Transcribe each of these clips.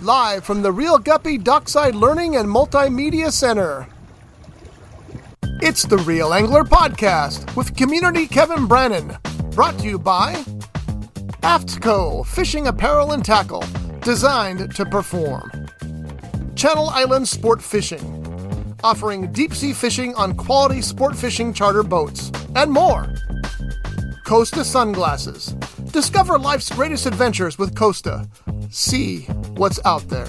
Live from the Real Guppy Dockside Learning and Multimedia Center. It's the Real Angler Podcast with community Kevin Brannon. Brought to you by AFTCO Fishing Apparel and Tackle. Designed to perform. Channel Island Sport Fishing. Offering deep sea fishing on quality sport fishing charter boats. And more. Costa Sunglasses. Discover life's greatest adventures with Costa. See what's out there.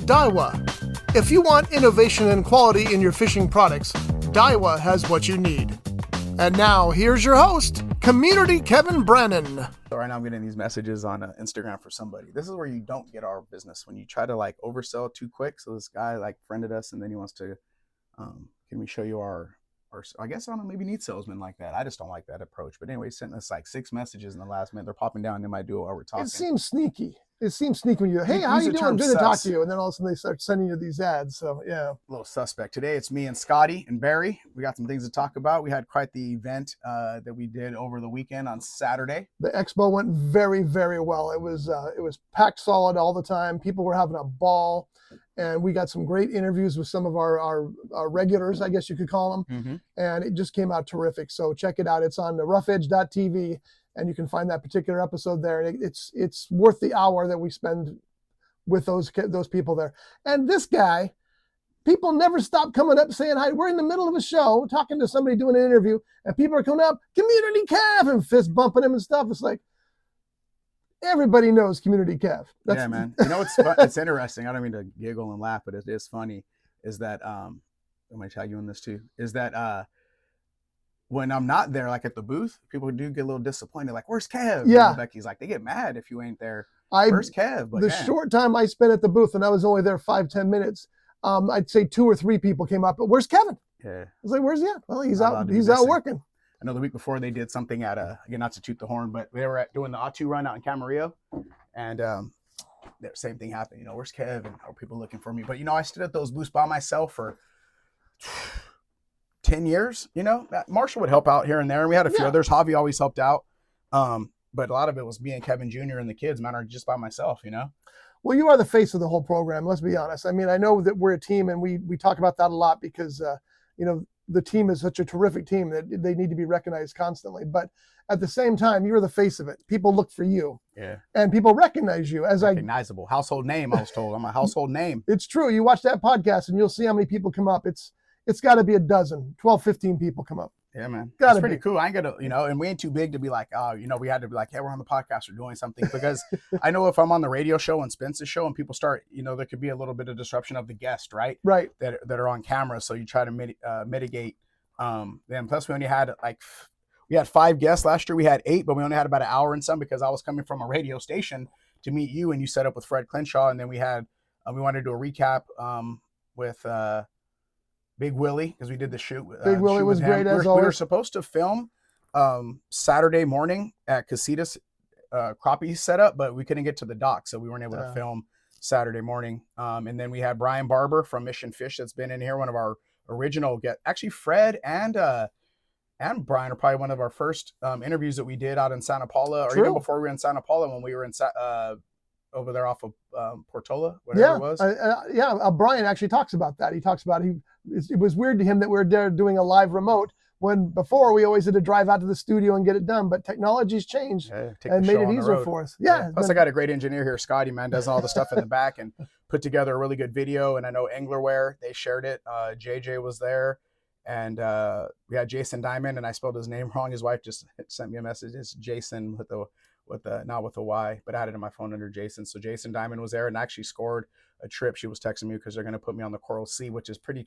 Daiwa. If you want innovation and quality in your fishing products, Daiwa has what you need. And now, here's your host, community Kevin Brannon. So right now I'm getting these messages on Instagram for somebody. This is where you don't get our business, when you try to like oversell too quick. So this guy like friended us, and then he wants to, can we show you our, I guess, I don't know, maybe need salesmen like that. I just don't like that approach. But anyway, he sent us like 6 messages in the last minute. They're popping down in my duo while we're talking. It seems sneaky. It seems sneaky when you, hey, how you doing? Good to talk to you. And then all of a sudden they start sending you these ads. So yeah. A little suspect. Today it's me and Scotty and Barry. We got some things to talk about. We had quite the event that we did over the weekend on Saturday. The Expo went very, very well. It was packed solid all the time. People were having a ball. And we got some great interviews with some of our regulars, I guess you could call them. Mm-hmm. And it just came out terrific. So check it out. It's on the roughedge.tv, and you can find that particular episode there. And it's worth the hour that we spend with those people there. And this guy, people never stop coming up saying hi. We're in the middle of a show talking to somebody doing an interview, and people are coming up, Community Kev, and fist bumping him and stuff. It's like, everybody knows Community Kev. Yeah, man. You know, it's interesting. I don't mean to giggle and laugh, but it is funny. Is that I'm gonna tag you on this too. Is that when I'm not there, like at the booth, people do get a little disappointed. Like, where's Kev? Yeah. You know, Becky's like, they get mad if you ain't there. Where's Kev? But the short time I spent at the booth, and I was only there 5-10 minutes, I'd say 2 or 3 people came up. But where's Kevin? Yeah. I was like, where's he at? Well, he's out working. I know the week before they did something at again, not to toot the horn, but they were doing the Atu run out in Camarillo, and the same thing happened. You know, where's Kev? And are people looking for me? But you know, I stood at those booths by myself for 10 years. You know, Marshall would help out here and there, and we had a few others. Javi always helped out, but a lot of it was me and Kevin Jr. and the kids. Man, are just by myself. You know. Well, you are the face of the whole program. Let's be honest. I mean, I know that we're a team, and we talk about that a lot because you know, the team is such a terrific team that they need to be recognized constantly. But at the same time, you're the face of it. People look for you. Yeah. And people recognize you as recognizable household name. I was told I'm a household name. It's true. You watch that podcast and you'll see how many people come up. It's got to be 12, 15 people come up. Yeah, man. That's pretty cool. I ain't gonna, you know, and we ain't too big to be like, oh, you know, we had to be like, yeah, we're on the podcast or doing something, because I know if I'm on the radio show and Spence's show and people start, you know, there could be a little bit of disruption of the guest, right? Right. That are on camera. So you try to mitigate. Then plus we only had we had 5 guests last year. We had 8, but we only had about an hour and some because I was coming from a radio station to meet you, and you set up with Fred Clinshaw, and then we had we wanted to do a recap with Big Willie, because we did the shoot. Big Willie was great as always. We were supposed to film Saturday morning at Casitas crappie setup, but we couldn't get to the dock, so we weren't able to film Saturday morning. And then we had Brian Barber from Mission Fish that's been in here, one of our original guests. Actually, Fred and Brian are probably one of our first interviews that we did out in Santa Paula, or even before we were in Santa Paula, when we were in over there off of Portola, whatever it was. Brian actually talks about that. He talks about it was weird to him that we were there doing a live remote, when before we always had to drive out to the studio and get it done. But technology's changed and made it easier for us. Yeah. Plus, I got a great engineer here, Scotty, man, does all the stuff in the back and put together a really good video. And I know Anglerware, they shared it. JJ was there, and we had Jason Diamond, and I spelled his name wrong. His wife just sent me a message. It's Jason with the not with a Y, but I had it in my phone under Jason. So Jason Diamond was there and actually scored a trip. She was texting me because they're going to put me on the Coral Sea, which is pretty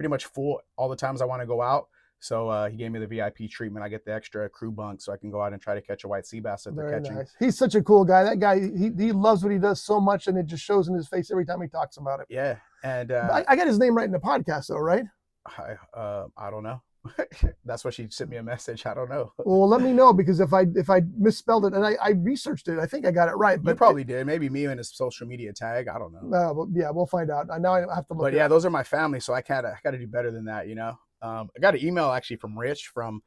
much full all the times I want to go out. So he gave me the VIP treatment. I get the extra crew bunk so I can go out and try to catch a white sea bass that they're catching. Nice. He's such a cool guy. That guy, he loves what he does so much, and it just shows in his face every time he talks about it. Yeah. And I got his name right in the podcast though, right? I don't know. That's what she sent me a message. I don't know. Well, let me know, because if I misspelled it, and I researched it, I think I got it right. But you probably did. Maybe me and his social media tag. I don't know. But yeah, we'll find out. Now I have to look. But yeah, those are my family, so I got to do better than that, you know. I got an email actually from Rich from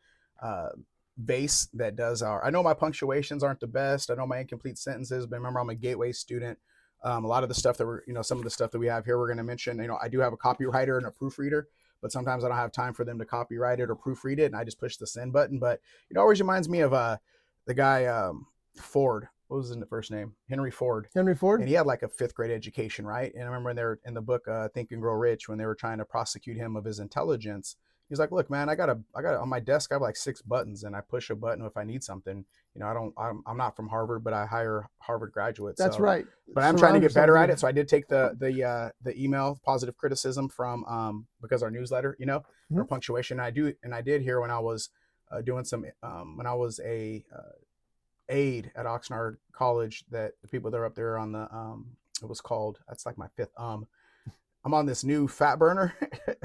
Base that does I know my punctuations aren't the best. I know my incomplete sentences, but remember, I'm a Gateway student. A lot of the stuff that some of the stuff that we have here, we're going to mention. I do have a copywriter and a proofreader, but sometimes I don't have time for them to copyright it or proofread it, and I just push the send button. But it always reminds me of the guy Ford. What was his first name? Henry Ford. Henry Ford. And he had like a 5th grade education, right? And I remember when they were in the book Think and Grow Rich, when they were trying to prosecute him of his intelligence, he's like, look, man, I got on my desk, I have like 6 buttons, and I push a button if I need something. I'm not from Harvard, but I hire Harvard graduates. That's right. But I'm trying to get better at it. So I did take the email positive criticism from because our newsletter, our punctuation. I did hear when I was doing some when I was a aide at Oxnard College, that the people that are up there on the it was called, that's like my 5th I'm on this new fat burner.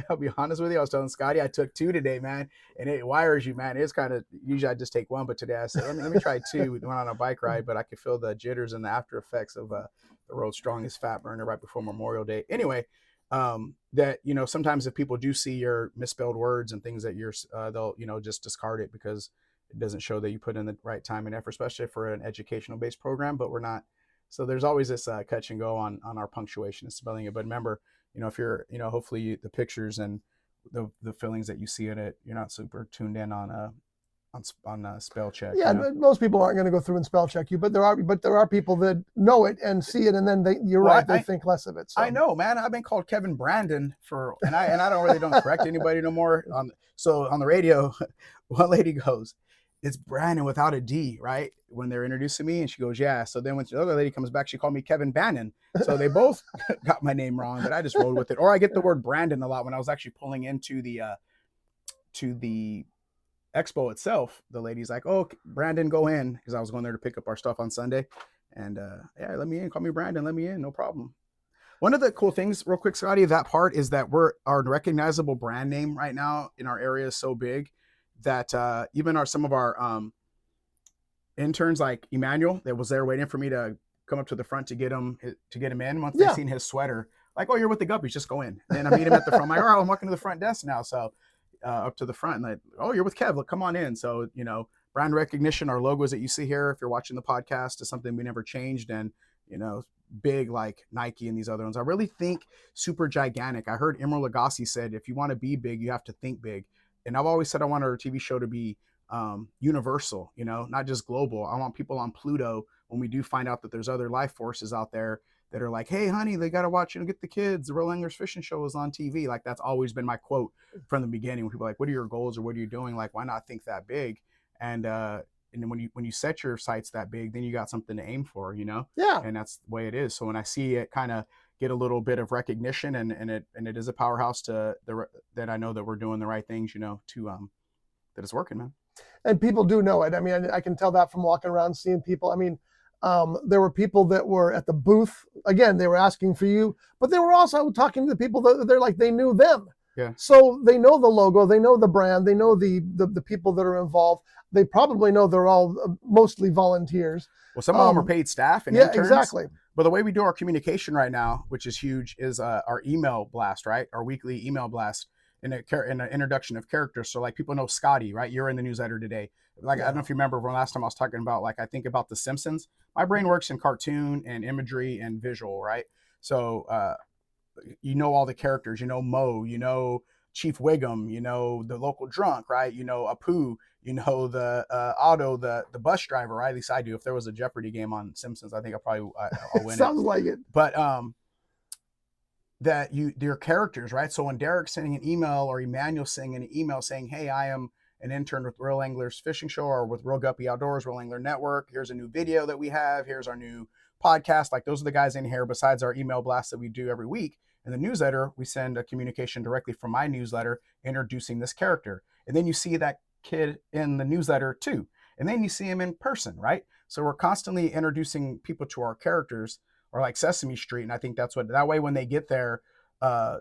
I'll be honest with you. I was telling Scotty, I took 2 today, man, and it wires you, man. It's kind of, usually I just take 1, but today I said, let me try 2. We went on a bike ride, but I could feel the jitters and the after effects of the world's strongest fat burner right before Memorial Day. Anyway, that, sometimes if people do see your misspelled words and things that they'll, just discard it because it doesn't show that you put in the right time and effort, especially for an educational based program, but we're not. So there's always this catch and go on our punctuation and spelling it. But remember, if you're, hopefully the pictures and the feelings that you see in it, you're not super tuned in on spell check. Yeah, most people aren't going to go through and spell check you, but there are people that know it and see it, and then they think less of it. So. I know, man. I've been called Kevin Brannon and I don't correct anybody no more. So on the radio, one lady goes, it's Brannon without a D, right? When they're introducing me, and she goes, yeah. So then when the other lady comes back, she called me Kevin Brannon. So they both got my name wrong, but I just rolled with it. Or I get the word Brandon a lot when I was actually pulling into the Expo itself. The lady's like, oh, Brandon, go in, because I was going there to pick up our stuff on Sunday. And yeah, let me in, call me Brandon, let me in, no problem. One of the cool things, real quick, Scotty, of that part is that our recognizable brand name right now in our area is so big that even some of our interns, like Emmanuel, that was there waiting for me to come up to the front to get him in. Once they seen his sweater, like, oh, you're with the Guppies, just go in. And I meet him at the front. I'm like, all right, I'm walking to the front desk now. So up to the front, and like, oh, you're with Kev, look, come on in. So, brand recognition, our logos that you see here, if you're watching the podcast, is something we never changed. And, big like Nike and these other ones. I really think super gigantic. I heard Emeril Lagasse said, if you want to be big, you have to think big. And I've always said I want our TV show to be universal, not just global. I want people on Pluto, when we do find out that there's other life forces out there that are like, hey, honey, they got to watch, get the kids. The Real Anglers Fishing Show is on TV. Like, that's always been my quote from the beginning, when people are like, what are your goals, or what are you doing? Like, why not think that big? And then when you set your sights that big, then you got something to aim for, Yeah. And that's the way it is. So when I see it kind of get a little bit of recognition, and it is a powerhouse that I know that we're doing the right things, that it's working, man. And people do know it. I mean, I can tell that from walking around, seeing people. I mean, there were people that were at the booth. Again, they were asking for you, but they were also talking to the people that they're like, they knew them. Yeah. So they know the logo, they know the brand, they know the people that are involved. They probably know they're all mostly volunteers. Well, some of them are paid staff and interns. Exactly. But the way we do our communication right now, which is huge, is our email blast, right? Our weekly email blast in an introduction of characters. So like, people know Scotty, right? You're in the newsletter today. Like, I don't know if you remember when last time I was talking about, like, I think about The Simpsons. My brain works in cartoon and imagery and visual, right? So all the characters, Mo, Chief Wiggum, the local drunk, right? Apu, the Otto, the bus driver, right? At least I do. If there was a Jeopardy game on Simpsons, I think I'll win. Sounds like it. But they're characters, right? So when Derek's sending an email, or Emmanuel sending an email saying, hey, I am an intern with Real Anglers Fishing Show, or with Real Guppy Outdoors, Real Angler Network. Here's a new video that we have. Here's our new podcast. Like, those are the guys in here, besides our email blast that we do every week. In the newsletter, we send a communication directly from my newsletter introducing this character. And then you see that kid in the newsletter too. And then you see him in person, right? So we're constantly introducing people to our characters, or like Sesame Street. And I think that way when they get there,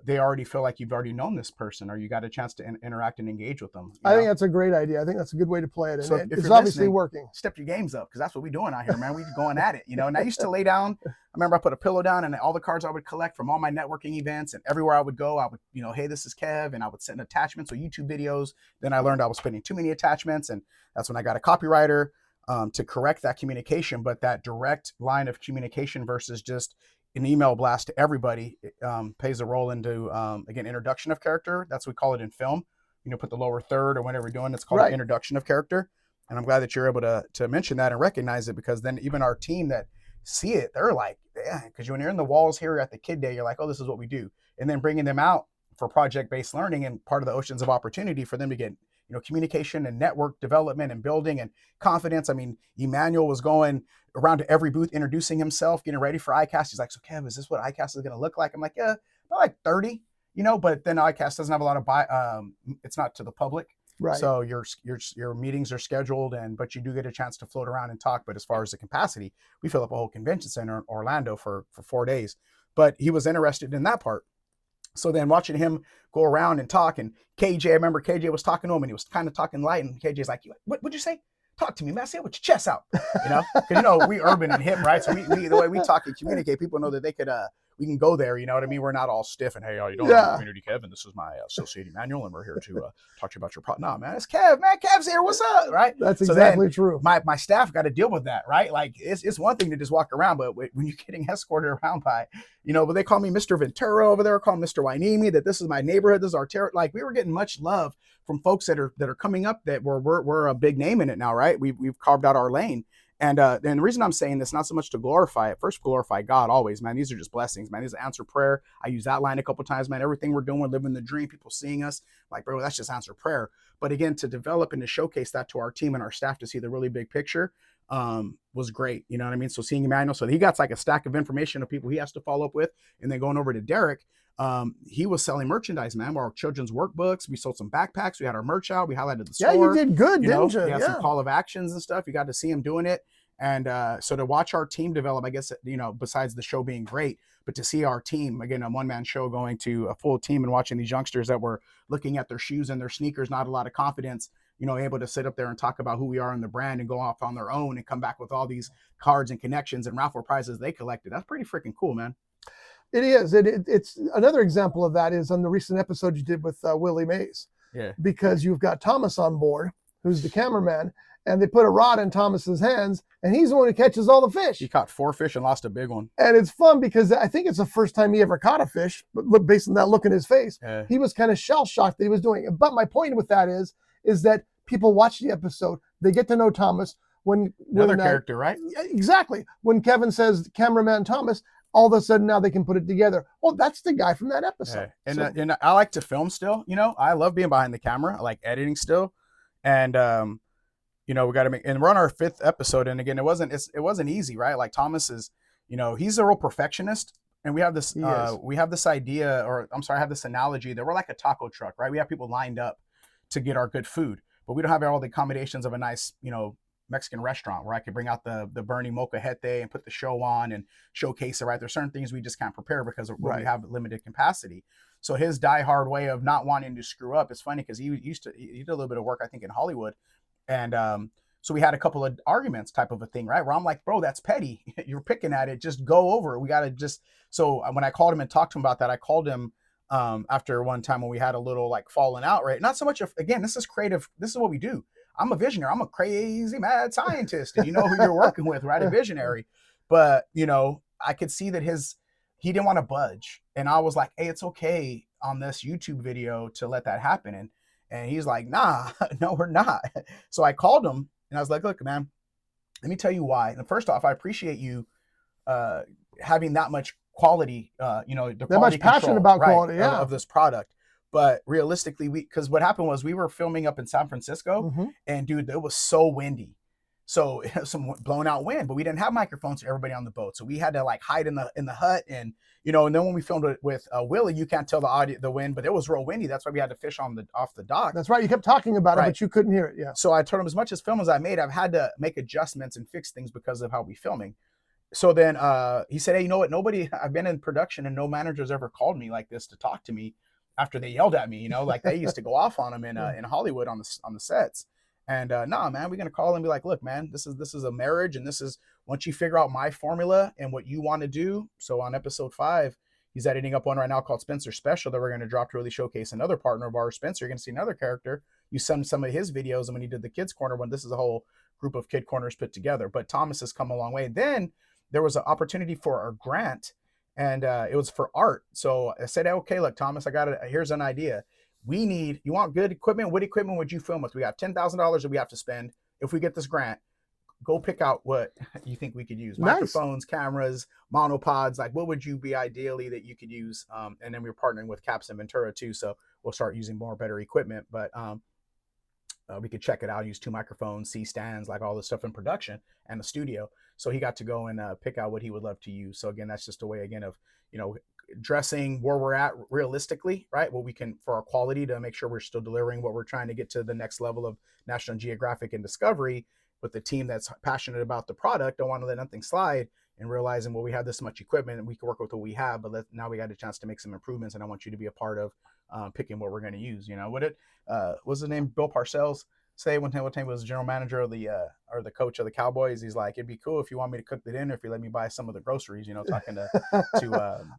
they already feel like you've already known this person, or you got a chance to interact and engage with them. I think that's a great idea. I think that's a good way to play it. And so it's obviously working. Step your games up, because that's what we're doing out here, man. We're going at it, And I used to lay down. I remember I put a pillow down, and all the cards I would collect from all my networking events, and everywhere I would go, I would, hey, this is Kev, and I would send attachments or YouTube videos. Then I learned I was putting too many attachments, and that's when I got a copywriter to correct that communication. But that direct line of communication versus just an email blast to everybody. It, plays a role into, again, introduction of character. That's what we call it in film. Put the lower third or whatever we're doing. It's called an introduction of character. And I'm glad that you're able to mention that and recognize it, because then even our team that see it, they're like, yeah, because when you're in the walls here at the Kid Day, you're like, oh, this is what we do. And then bringing them out for project-based learning and part of the oceans of opportunity for them to get, communication and network development and building and confidence. I mean, Emmanuel was going around to every booth, introducing himself, getting ready for ICAST. He's like, so Kev, is this what ICAST is going to look like? I'm like, yeah, about like 30, but then ICAST doesn't have a lot of it's not to the public. Right. So your meetings are scheduled, but you do get a chance to float around and talk. But as far as the capacity, we fill up a whole convention center in Orlando for 4 days. But he was interested in that part. So then watching him go around and talk, and KJ, I remember KJ was talking to him, and he was kind of talking light, and KJ's like, what'd you say? Talk to me, man. Say it with your chest out, because we urban and hip, right? So we the way we talk and communicate, people know that they could we can go there. You know what I mean? We're not all stiff and, hey, how you doing? Community Kevin. This is my associate Emmanuel, and we're here to talk to you about your product. No, man, it's Kev. Man, Kev's here. What's up? Right? That's exactly true. My staff got to deal with that, right? Like it's one thing to just walk around, but when you're getting escorted around by, but they call me Mr. Ventura over there, call me Mr. Wainimi, that this is my neighborhood, this is our territory. Like we were getting much love from folks that are coming up that we're a big name in it now, right? We've carved out our lane. And the reason I'm saying this, not so much to glorify it, first glorify God always, man. These are just blessings, man. These are answer prayer. I use that line a couple times, man. Everything we're doing, we're living the dream, people seeing us, like, bro, that's just answer prayer. But again, to develop and to showcase that to our team and our staff to see the really big picture was great. You know what I mean? So seeing Emmanuel, so he got like a stack of information of people he has to follow up with. And then going over to Derek, he was selling merchandise, man. Our children's workbooks. We sold some backpacks. We had our merch out. We highlighted the store. Yeah, you did good, didn't you? We had some call of actions and stuff. You got to see him doing it. And so to watch our team develop, I guess, besides the show being great, but to see our team, again, a one-man show going to a full team and watching these youngsters that were looking at their shoes and their sneakers, not a lot of confidence, able to sit up there and talk about who we are in the brand and go off on their own and come back with all these cards and connections and raffle prizes they collected. That's pretty freaking cool, man. It is. It's another example of that is on the recent episode you did with Willie Mays. Yeah. Because you've got Thomas on board, who's the cameraman, and they put a rod in Thomas's hands, and he's the one who catches all the fish. He caught 4 fish and lost a big one. And it's fun because I think it's the first time he ever caught a fish, but look, based on that look in his face, he was kind of shell-shocked that he was doing it. But my point with that is that people watch the episode, they get to know Thomas. Another character, right? Exactly. When Kevin says cameraman Thomas, all of a sudden now they can put it together. Oh, that's the guy from that episode. And I like to film still. I love being behind the camera. I like editing still. And we got to make, and we're on our 5th episode. And again, it wasn't easy, right? Like Thomas is, he's a real perfectionist. And we have this, idea, or I'm sorry, I have this analogy that we're like a taco truck, right? We have people lined up to get our good food, but we don't have all the accommodations of a nice, Mexican restaurant where I could bring out the burning molcajete and put the show on and showcase it, right? There's certain things we just can't prepare because we have limited capacity. So his diehard way of not wanting to screw up is funny because he did a little bit of work, I think, in Hollywood. And so we had a couple of arguments type of a thing, right? Where I'm like, bro, that's petty. You're picking at it. Just go over it. We got to just, so when I called him and talked to him about that, I called him after one time when we had a little like falling out, right? Not so much of, again, this is creative. This is what we do. I'm a visionary. I'm a crazy mad scientist. And you know who you're working with, right? A visionary. But, I could see that he didn't want to budge. And I was like, hey, it's okay on this YouTube video to let that happen. And he's like, nah, no, we're not. So I called him and I was like, look, man, let me tell you why. And first off, I appreciate you having that much quality, the that quality much passion about quality, of this product. But realistically, because what happened was we were filming up in San Francisco, and dude, it was so windy. So some blown out wind, but we didn't have microphones for everybody on the boat. So we had to like hide in the hut, and and then when we filmed it with Willie, you can't tell the wind, but it was real windy. That's why we had to fish off the dock. That's right. You kept talking about it, but you couldn't hear it. Yeah. So I told him, as much as film as I made, I've had to make adjustments and fix things because of how we filming. So then he said, hey, you know what? I've been in production and no manager's ever called me like this to talk to me after they yelled at me, like they used to go off on him in Hollywood on the sets. And nah, man, we're gonna call and be like, look, man, this is a marriage, and this is, once you figure out my formula and what you want to do. So on episode 5, he's editing up one right now called Spencer Special that we're gonna drop to really showcase another partner of ours, Spencer. You're gonna see another character. You send some of his videos, and when he did the Kids Corner one, this is a whole group of kid corners put together. But Thomas has come a long way. Then there was an opportunity for a grant and it was for art. So I said, okay, look, Thomas, here's an idea. You want good equipment? What equipment would you film with? We got $10,000 that we have to spend if we get this grant. Go pick out what you think we could use. Nice. Microphones, cameras, monopods. Like, what would you be ideally that you could use? And then we're partnering with Caps and Ventura too, so we'll start using better equipment. But we could check it out, use 2 microphones, C stands, like all this stuff in production and the studio. So he got to go and pick out what he would love to use. So again, that's just a way again of, dressing where we're at realistically, right? What we can for our quality to make sure we're still delivering what we're trying to get to the next level of National Geographic and Discovery with the team that's passionate about the product. Don't want to let nothing slide, and realizing, well, we have this much equipment and we can work with what we have, but now we got a chance to make some improvements, and I want you to be a part of picking what we're going to use. What's his name? Bill Parcells say one time was the general manager of or the coach of the Cowboys. He's like, it'd be cool if you want me to cook the dinner, if you let me buy some of the groceries, talking to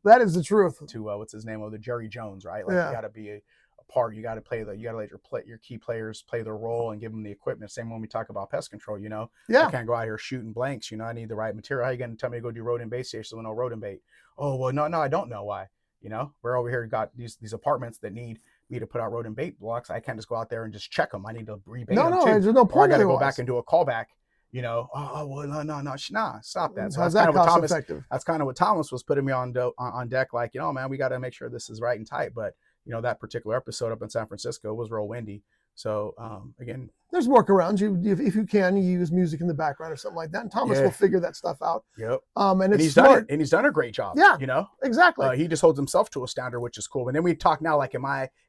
that is the truth. To what's his name? The Jerry Jones, right? Like, you got to be a part. You got to let your key players play their role and give them the equipment. Same when we talk about pest control, I can't go out here shooting blanks. I need the right material. How are you going to tell me to go do rodent bait stations with no rodent bait? Oh, well, no, I don't know why. We're over here, got these apartments that need me to put out rodent bait blocks. I can't just go out there and just check them. I need to rebait them too. There's no point. I got to go back and do a callback. Well, no, stop that. So how's that cost effective? That's kind of what Thomas was putting me on deck. Like, man, we got to make sure this is right and tight. But that particular episode up in San Francisco was real windy. So again, there's workarounds. If you can, you use music in the background or something like that, and Thomas will figure that stuff out. Yep. And he's smart. done it, and he's done a great job. Yeah. Exactly. He just holds himself to a standard, which is cool. And then we talk now, like, and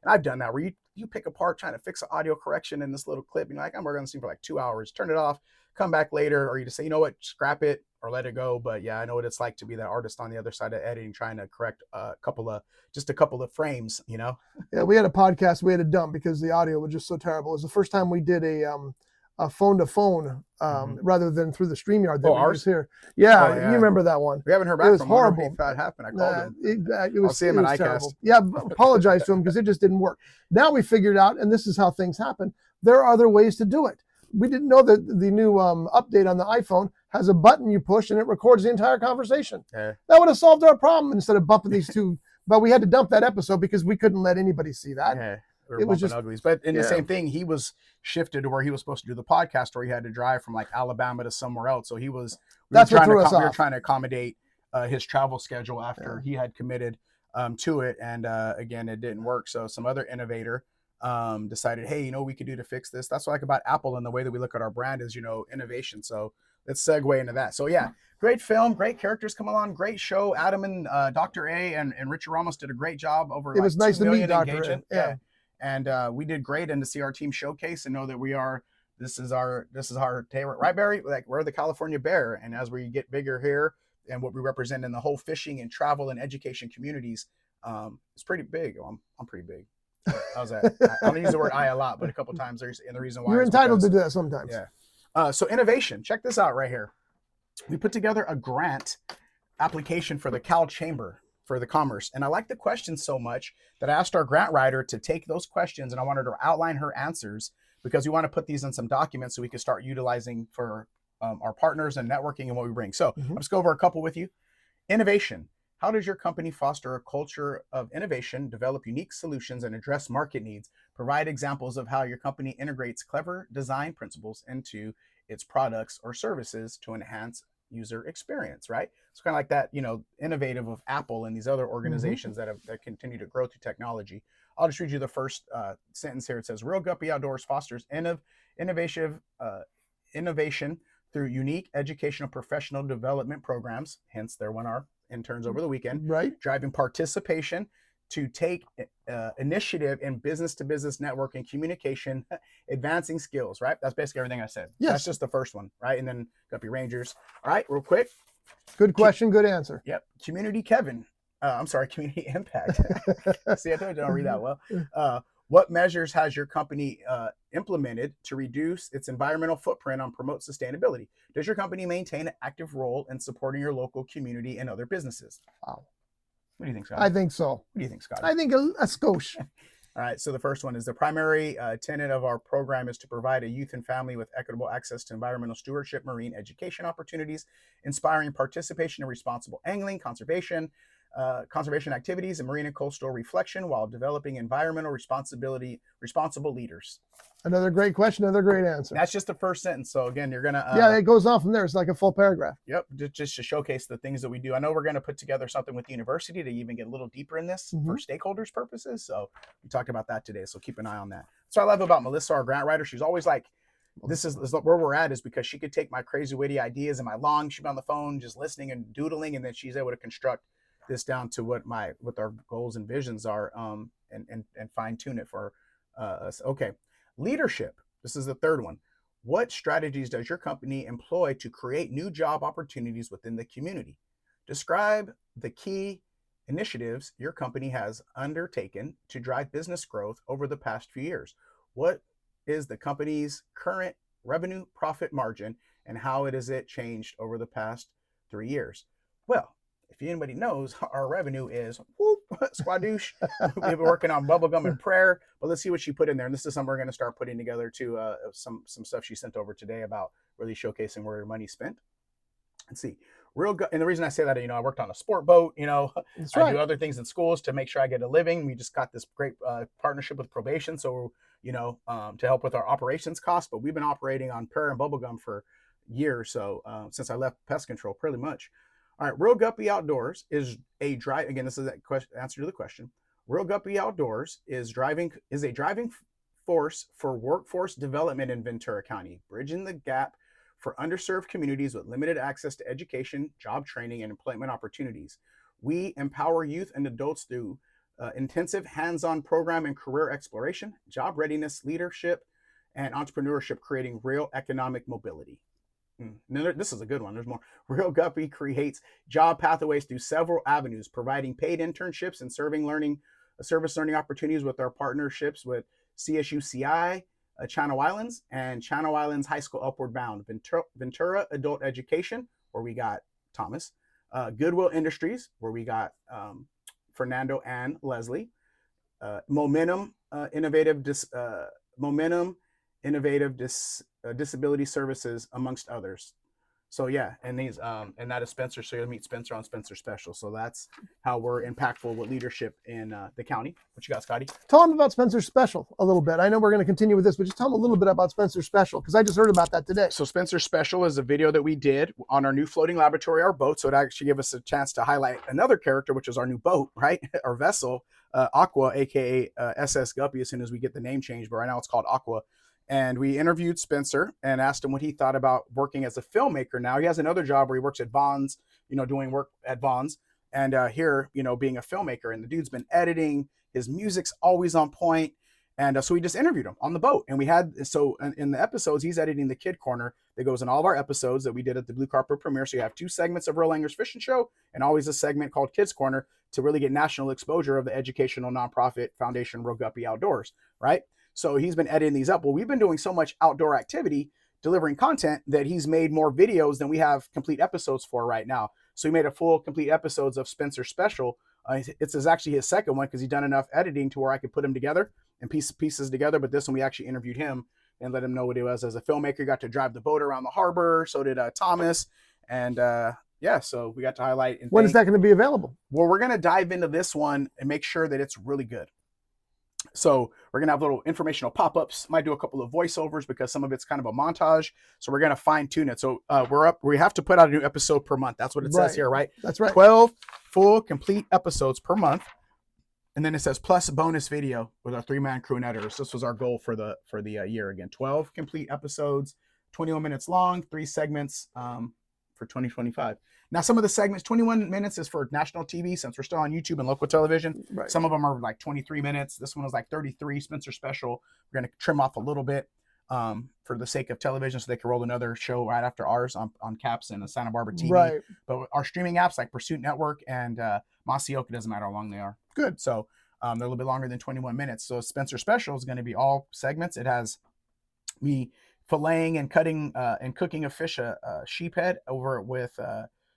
I've done that where you pick apart trying to fix an audio correction in this little clip. You're like, I'm working on this thing for like 2 hours. Turn it off. Come back later, or you just say, you know what, scrap it or let it go. But yeah, I know what it's like to be that artist on the other side of editing, trying to correct a couple of frames. Yeah, we had a podcast we had to dump because the audio was just so terrible. It was the first time we did a phone to phone rather than through the StreamYard that we use here. Yeah, you remember that one? We haven't heard back. It was from horrible. If that happened, I called him. It was, I'll see him at terrible. ICAST. Yeah, apologize to him because it just didn't work. Now we figured out, and this is how things happen. There are other ways to do it. We didn't know that the new update on the iPhone has a button you push and it records the entire conversation. Yeah. That would have solved our problem instead of bumping these two. But we had to dump that episode because we couldn't let anybody see that. Yeah. It was just uglies. But in the same thing, he was shifted to where he was supposed to do the podcast, where he had to drive from like Alabama to somewhere else. So we were trying to accommodate his travel schedule after he had committed to it. And again, it didn't work. So some other innovator decided, hey, we could do to fix this. That's what I like about Apple and the way that we look at our brand is, innovation. So let's segue into that. So yeah, great film, great characters come along, great show. Adam and Dr. A and Richard Ramos did a great job over. It was nice to meet Dr. A. Yeah. And we did great, and to see our team showcase and know that this is our favorite, right, Barry? Like, we're the California Bear, and as we get bigger here and what we represent in the whole fishing and travel and education communities, it's pretty big. Well, I'm pretty big. How's that? I don't use the word I a lot, but a couple times and the reason why you're entitled to do that sometimes. Yeah. So innovation. Check this out right here. We put together a grant application for the Cal Chamber for the Commerce, and I like the questions so much that I asked our grant writer to take those questions, and I wanted her to outline her answers because we want to put these in some documents so we can start utilizing for our partners and networking and what we bring. So let's go over a couple with you. Innovation. How does your company foster a culture of innovation, develop unique solutions, and address market needs? Provide examples of how your company integrates clever design principles into its products or services to enhance user experience, right? It's kind of like that, innovative of Apple and these other organizations that continue to grow through technology. I'll just read you the first sentence here. It says, Real Guppy Outdoors fosters innovation through unique educational professional development programs. Hence, there went our interns over the weekend, right? Driving participation to take initiative in business-to-business networking, communication, advancing skills, right? That's basically everything I said. Yes. That's just the first one, right? And then Guppy Rangers. All right, real quick. Good question, good answer. Yep. Community impact. See, I told you I don't read that well. What measures has your company implemented to reduce its environmental footprint and promote sustainability? Does your company maintain an active role in supporting your local community and other businesses? Wow. What do you think, Scott? I think so. What do you think, Scott? I think a skosh. All right, so the first one is the primary tenet of our program is to provide a youth and family with equitable access to environmental stewardship, marine education opportunities, inspiring participation in responsible angling, conservation, conservation activities and marine and coastal reflection while developing environmental responsible leaders. Another great question, another great answer. That's just the first sentence. So again, you're going to... yeah, it goes on from there. It's like a full paragraph. Yep, just to showcase the things that we do. I know we're going to put together something with the university to even get a little deeper in this for stakeholders purposes. So we talked about that today. So keep an eye on that. So I love about Melissa, our grant writer. She's always like, this is where we're at, is because she could take my crazy witty ideas and my long, she'd be on the phone just listening and doodling, and then she's able to construct this down to what our goals and visions are, and fine tune it for us. Okay, leadership. This is the third one. What strategies does your company employ to create new job opportunities within the community? Describe the key initiatives your company has undertaken to drive business growth over the past few years. What is the company's current revenue profit margin, and how has it changed over the past 3 years? Well, if anybody knows, our revenue is whoop, squadoosh. We've been working on bubblegum and prayer, but let's see what she put in there. And this is something we're going to start putting together too. Some stuff she sent over today about really showcasing where your money's spent. Let's see. And the reason I say that, I worked on a sport boat, That's I right. do other things in schools to make sure I get a living. We just got this great partnership with probation. So, to help with our operations costs, but we've been operating on prayer and bubblegum for years. So since I left pest control, pretty much. All right. Real Guppy Outdoors is a drive. Again, this is that answer to the question. Real Guppy Outdoors is a driving force for workforce development in Ventura County, bridging the gap for underserved communities with limited access to education, job training, and employment opportunities. We empower youth and adults through intensive hands-on program and career exploration, job readiness, leadership, and entrepreneurship, creating real economic mobility. This is a good one. There's more. Real Guppy creates job pathways through several avenues, providing paid internships and service learning opportunities with our partnerships with CSUCI, Channel Islands, and Channel Islands High School Upward Bound, Ventura Adult Education, where we got Thomas, Goodwill Industries, where we got Fernando and Leslie, Momentum Disability Services, amongst others. So yeah, and these and that is Spencer. So you'll meet Spencer on Spencer Special. So that's how we're impactful with leadership in the county. What you got, Scotty? Tell them about Spencer Special a little bit. I know we're going to continue with this, but just tell them a little bit about Spencer Special, because I just heard about that today. So Spencer Special is a video that we did on our new floating laboratory, our boat. So it actually gave us a chance to highlight another character, which is our new boat, right? Our vessel, Aqua, aka SS Guppy, as soon as we get the name changed. But right now it's called Aqua. And we interviewed Spencer and asked him what he thought about working as a filmmaker. Now he has another job where he works at Vaughn's, doing work at Vaughn's, and here, being a filmmaker. And the dude's been editing. His music's always on point. And so we just interviewed him on the boat. And we had, in the episodes, he's editing the Kid Corner that goes in all of our episodes that we did at the Blue Carpet premiere. So you have 2 segments of Real Anglers Fishing Show and always a segment called Kids Corner to really get national exposure of the educational nonprofit foundation Real Guppy Outdoors, right? So he's been editing these up. Well, we've been doing so much outdoor activity, delivering content, that he's made more videos than we have complete episodes for right now. So he made a full complete episodes of Spencer Special. It's actually his second one because he's done enough editing to where I could put them together and pieces together. But this one, we actually interviewed him and let him know what he was as a filmmaker. He got to drive the boat around the harbor. So did Thomas. And so we got to highlight. When is that going to be available? Well, we're going to dive into this one and make sure that it's really good. So we're going to have little informational pop-ups. Might do a couple of voiceovers because some of it's kind of a montage. So we're going to fine tune it. So we have to put out a new episode per month. That's what it says here, right? That's right. 12 full complete episodes per month. And then it says plus bonus video with our 3-man crew and editors. This was our goal for the year. Again, 12 complete episodes, 21 minutes long, 3 segments for 2025. Now, some of the segments, 21 minutes is for national TV since we're still on YouTube and local television. Right. Some of them are like 23 minutes. This one was like 33. Spencer Special. We're going to trim off a little bit for the sake of television so they can roll another show right after ours on Caps and Santa Barbara TV. Right. But our streaming apps like Pursuit Network and Masioka, doesn't matter how long they are. Good. So they're a little bit longer than 21 minutes. So Spencer Special is going to be all segments. It has me filleting and cutting and cooking a fish, a sheephead over with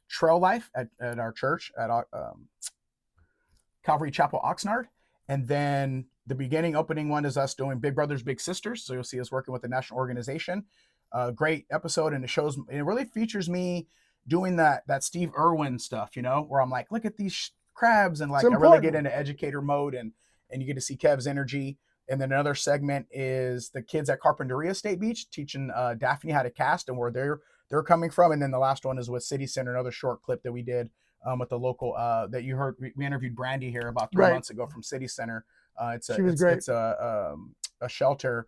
Trail Life at our church at Calvary Chapel, Oxnard. And then the beginning opening one is us doing Big Brothers, Big Sisters. So you'll see us working with a national organization. Great episode. And it really features me doing that Steve Irwin stuff, where I'm like, look at these crabs, and like I really get into educator mode, and you get to see Kev's energy. And then another segment is the kids at Carpinteria State Beach teaching Daphne how to cast and where they're coming from. And then the last one is with City Center, another short clip that we did with the local that you heard. We interviewed Brandy here about 3 months ago from City Center. It's a shelter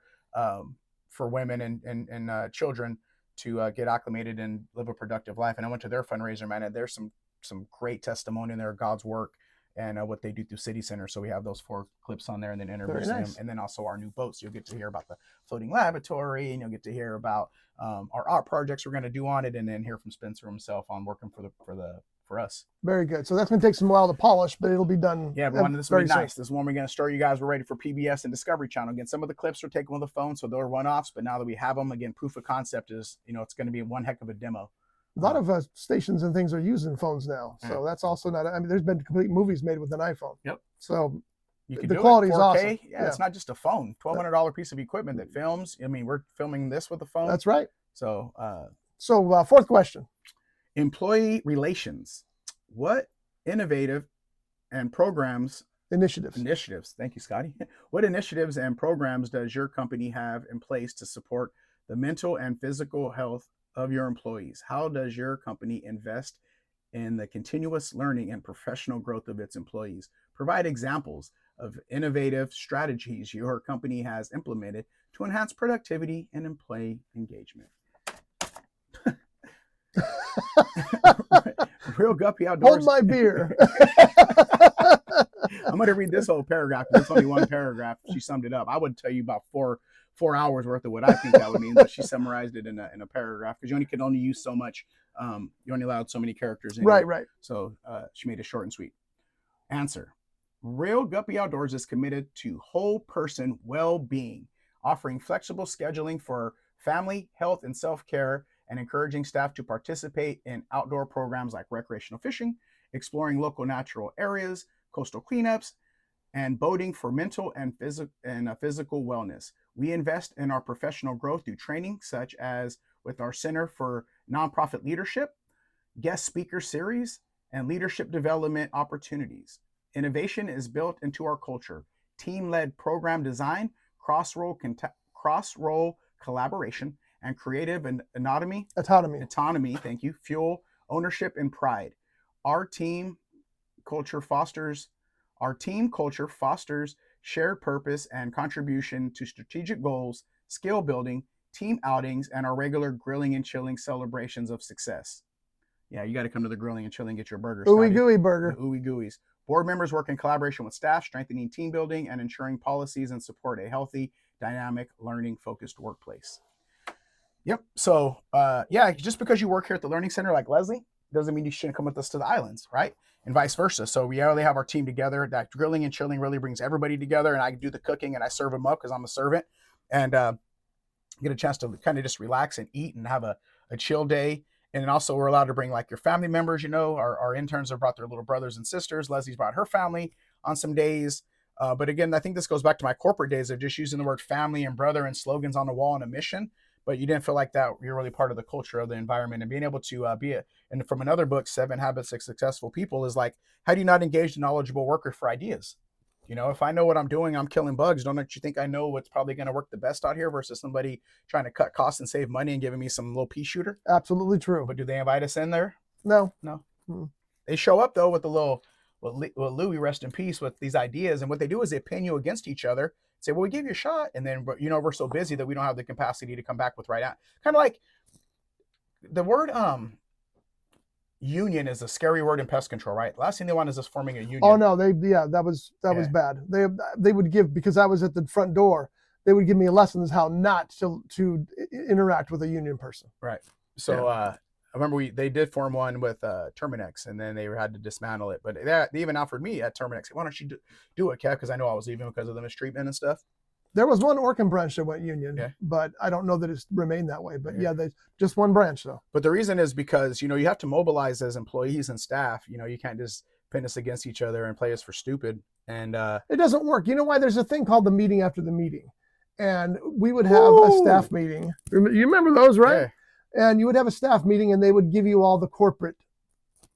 for women and children to get acclimated and live a productive life. And I went to their fundraiser, man, and there's some great testimony in there, God's work and what they do through City Center. So we have those 4 clips on there, and then interviews them, and then also our new boats. You'll get to hear about the floating laboratory, and you'll get to hear about our art projects we're going to do on it, and then hear from Spencer himself on working for us. Very good. So that's going to take some while to polish, but it'll be done. Yeah, but this will be nice. This one we're going to start you guys. We're ready for PBS and Discovery Channel. Again, some of the clips are taken with the phone, so they're one-offs, but now that we have them, again, proof of concept is, it's going to be one heck of a demo. A lot of stations and things are using phones now. So that's also not, there's been complete movies made with an iPhone. Yep. So the quality is awesome. Yeah, it's not just a phone, $1,200 piece of equipment that films. I mean, we're filming this with a phone. That's right. So, fourth question. Employee relations. What innovative and initiatives. Thank you, Scotty. What initiatives and programs does your company have in place to support the mental and physical health of your employees? How does your company invest in the continuous learning and professional growth of its employees? Provide examples of innovative strategies your company has implemented to enhance productivity and employee engagement. Real Guppy Outdoors. Hold my beer. I'm going to read this whole paragraph because it's only one paragraph. She summed it up. I would tell you about four hours worth of what I think that would mean, but she summarized it in a paragraph because you can only use so much. You only allowed so many characters in. Right. So she made it short and sweet. Answer. Real Guppy Outdoors is committed to whole person well-being, offering flexible scheduling for family, health, and self-care, and encouraging staff to participate in outdoor programs like recreational fishing, exploring local natural areas, coastal cleanups, and boating for mental and physical wellness. We invest in our professional growth through training, such as with our Center for Nonprofit Leadership, guest speaker series, and leadership development opportunities. Innovation is built into our culture. Team-led program design, cross-role collaboration, and creative autonomy. Thank you. Fuel ownership and pride. Our team culture fosters shared purpose and contribution to strategic goals, skill building, team outings, and our regular grilling and chilling celebrations of success. Yeah, you got to come to the grilling and chilling, get your burgers. Ooey gooey burger. The ooey gooeys. Board members work in collaboration with staff, strengthening team building and ensuring policies and support a healthy, dynamic, learning-focused workplace. Yep. So, just because you work here at the Learning Center like Leslie doesn't mean you shouldn't come with us to the islands, right? And vice versa. So we really have our team together. That grilling and chilling really brings everybody together, and I do the cooking and I serve them up because I'm a servant, and get a chance to kind of just relax and eat and have a chill day. And then also we're allowed to bring like your family members, our interns have brought their little brothers and sisters. Leslie's brought her family on some days. But again, I think this goes back to my corporate days of just using the word family and brother and slogans on the wall and a mission. But you didn't feel like that you're really part of the culture of the environment, and being able to and from another book, 7 Habits of Successful People, is like, how do you not engage the knowledgeable worker for ideas? If I know what I'm doing, I'm killing bugs. Don't you think I know what's probably going to work the best out here versus somebody trying to cut costs and save money and giving me some little pea shooter? Absolutely true. But do they invite us in there? No. Mm-hmm. They show up though with the little, Louis, rest in peace, with these ideas. And what they do is they pin you against each other. Say, well, we gave you a shot, and then we're so busy that we don't have the capacity to come back with right out. Kind of like the word union is a scary word in pest control, right? The last thing they want is us forming a union. Oh no, that was bad. They would give, because I was at the front door, they would give me lessons how not to interact with a union person. Right. So I remember they did form one with Terminex, and then they had to dismantle it. But they even offered me at Terminex, why don't you do it, Kev? Because I know I was leaving because of the mistreatment and stuff. There was one Orkin branch that went union, but I don't know that it's remained that way. But they just one branch though. But the reason is because, you have to mobilize as employees and staff. You can't just pin us against each other and play us for stupid. And it doesn't work. You know why? There's a thing called the meeting after the meeting. And we would have a staff meeting. You remember those, right? Yeah. And you would have a staff meeting, and they would give you all the corporate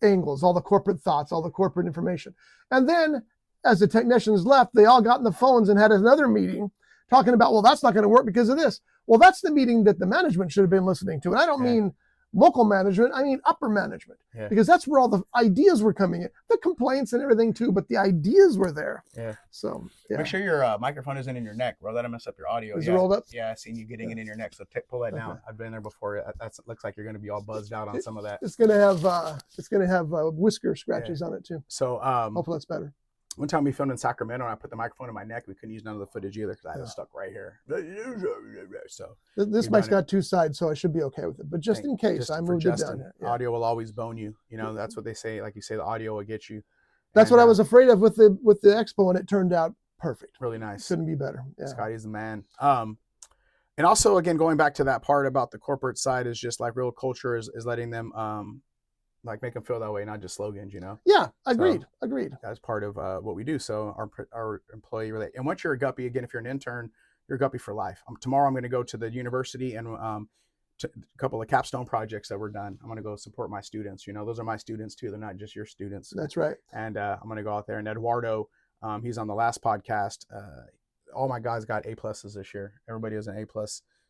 angles, all the corporate thoughts, all the corporate information. And then as the technicians left, they all got in the phones and had another meeting talking about, well, that's not going to work because of this. Well, that's the meeting that the management should have been listening to. And I don't mean local management, I mean upper management, because that's where all the ideas were coming in, the complaints and everything too, but the ideas were there. So make sure your microphone isn't in your neck, bro. That'll mess up your audio. Is it rolled up? Yeah, I seen you getting it in your neck. So pull that down. I've been there before. That looks like you're going to be all buzzed out on some of that. It's gonna have whisker scratches on it too. So hopefully that's better. One time we filmed in Sacramento and I put the microphone in my neck. We couldn't use none of the footage either because I had it stuck right here. So this mic's got two sides, so I should be okay with it. But just in case, I moved it down here. Audio will always bone you. You know, that's what they say. Like you say, the audio will get you. That's what I was afraid of with the Expo, and it turned out perfect. Really nice. Couldn't be better. Yeah. Scotty's the man. And also, again, going back to that part about the corporate side is just like real culture is letting them like make them feel that way, not just slogans, you know? Yeah, agreed. So agreed. That's part of what we do. So our employee relate. And once you're a Guppy, again, if you're an intern, you're a Guppy for life. Tomorrow I'm going to go to the university and a couple of capstone projects that were done. I'm going to go support my students. You know, those are my students too. They're not just your students. That's right. And I'm going to go out there. And Eduardo, he's on the last podcast. All my guys got A+ this year. Everybody is an A+